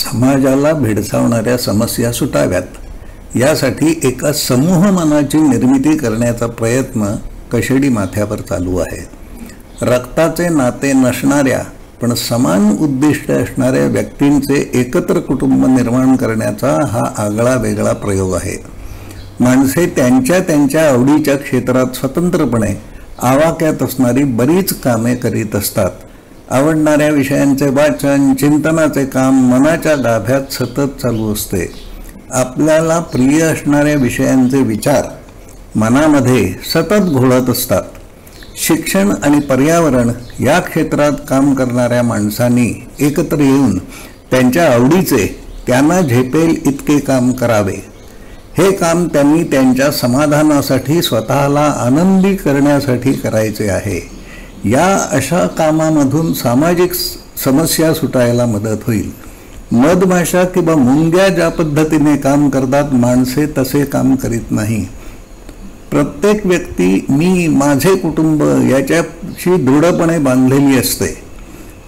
समाजाला भेडसावणाऱ्या समस्या सुटाव्यात यासाठी एका समूह मनाची निर्मिती करण्याचा प्रयत्न कशेडी माथ्यावर चालू आहे. रक्ताचे नाते नसणाऱ्या पण समान उद्दिष्ट असणाऱ्या व्यक्तींचे एकत्र कुटुंब निर्माण करण्याचा हा आगळा वेगळा प्रयोग आहे. माणसे त्यांच्या त्यांच्या आवडीच्या क्षेत्रात स्वतंत्रपणे आवाक्यात असणारी बरीच कामे करीत असतात. आवडणाऱ्या विषयांचे वाचन, चिंतनाचे काम मनाच्या गाभ्यात सतत चालू असते. आपल्याला प्रिय असणाऱ्या विषयांचे विचार मनामध्ये सतत घोळत असतात. शिक्षण आणि पर्यावरण या क्षेत्रात काम करणाऱ्या माणसांनी एकत्र येऊन त्यांच्या आवडीचे, त्यांना झेपेल इतके काम करावे. हे काम त्यांनी त्यांच्या समाधानासाठी, स्वतःला आनंदी करण्यासाठी करायचे आहे. या अशा कामामधून सामाजिक समस्या सुटायला मदत होईल. मधमाशा किंवा मुंग्या ज्या पद्धतीने काम करतात, माणसे तसे काम करीत नाही. प्रत्येक व्यक्ती मी, माझे कुटुंब याच्याशी दृढपणे बांधलेली असते.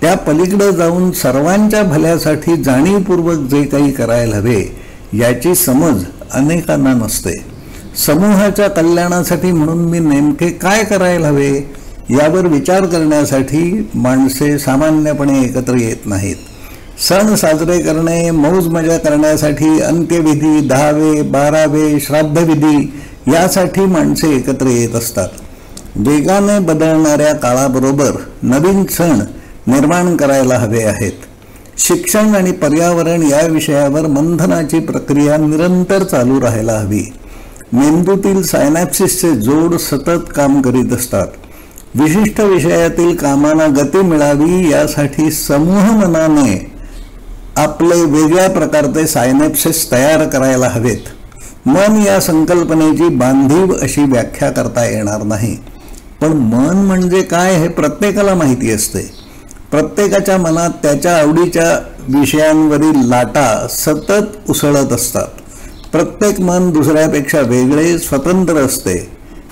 त्या पलीकडे जाऊन सर्वांच्या भल्यासाठी जाणीवपूर्वक जे काही करायला हवे याची समज अनेकांना नसते. समूहाच्या कल्याणासाठी म्हणून मी नेमके काय करायला हवे यावर विचार करण्यासाठी माणसे सामान्यपणे एकत्र येत नाहीत. सण साजरे करणे, मौज मजा करण्यासाठी अंत्यविधी, 10वे 12वे श्राद्धविधी यासाठी माणसे एकत्र येत असतात. वेगाने बदलणाऱ्या काळाबरोबर नवीन सण निर्माण करायला हवे आहेत. शिक्षण आणि पर्यावरण या विषयावर मंथनाची प्रक्रिया निरंतर चालू राहायला हवी. मेंदूतील सायनॅप्सिसचे जोड सतत काम करीत असतात. विशिष्ट विषयातील कामांना गती मिळावी यासाठी समूह मनाने आपले वेगळ्या प्रकारचे सायनॅप्सिस तयार करायला हवेत. मन या संकल्पनेची बांधीव अशी व्याख्या करता येणार नाही, पण मन म्हणजे काय हे प्रत्येकाला माहिती असते. प्रत्येकाच्या मनात त्याच्या आवडीच्या विषयांवरील लाटा सतत उसळत असतात. प्रत्येक मन दुसऱ्यापेक्षा वेगळे, स्वतंत्र असते.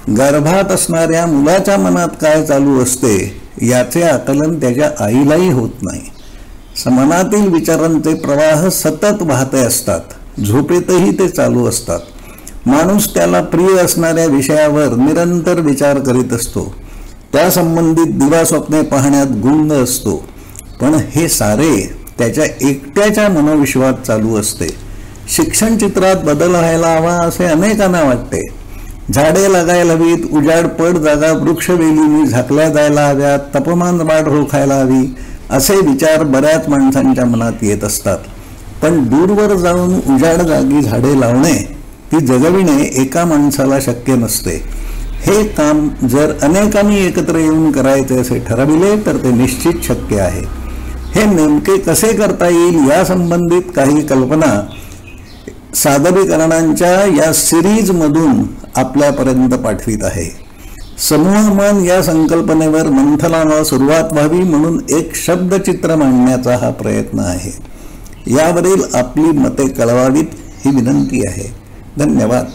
गर्भात असणाऱ्या मुलाच्या मनात काय चालू असते याचे आकलन त्याच्या आईलाही होत नाही. मनातील विचारांचे प्रवाह सतत वाहते असतात. झोपेतही ते चालू असतात. माणूस त्याला प्रिय असणाऱ्या विषयावर निरंतर विचार करीत असतो. त्या संबंधित दिवास्वप्ने पाहण्यात गुंग असतो. पण हे सारे त्याच्या एकट्याच्या मनोविश्वात चालू असते. शिक्षण चित्रात बदल व्हायला हवा असे अनेकांना वाटते. झाडे लागायला हवीत, उजाड पड जागा वृक्षवेलींनी झाकल्या जायला हव्यात, तापमान वाढ रोखायला हवी असे विचार बऱ्याच माणसांच्या मनात येत असतात. पण दूरवर जाऊन उजाड जागी झाडे लावणे, ती जगविणे एका माणसाला शक्य नसते. हे काम जर अनेकांनी एकत्र येऊन करायचे असे ठरविले तर ते निश्चित शक्य आहे. हे नेमके कसे करता येईल या संबंधित काही कल्पना सादरीकरणांच्या या सिरीजमधून आपल्यापर्यंत पाठवित आहे. समूह मन या संकल्पनेवर मंथनाला सुरुवात व्हावी म्हणून एक शब्दचित्र मांडण्याचा हा प्रयत्न आहे. यावरील आपली मते कळवावीत ही विनंती आहे. धन्यवाद.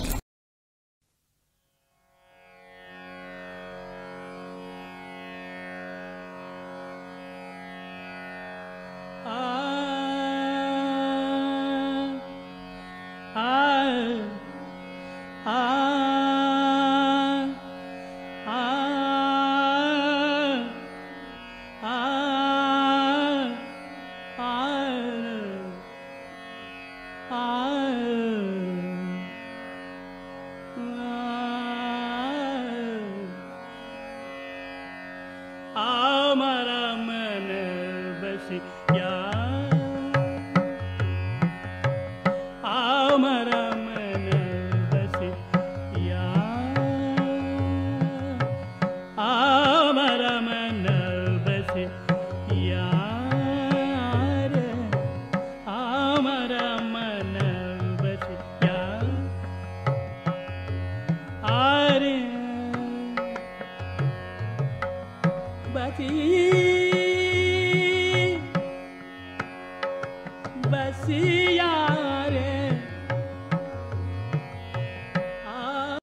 मन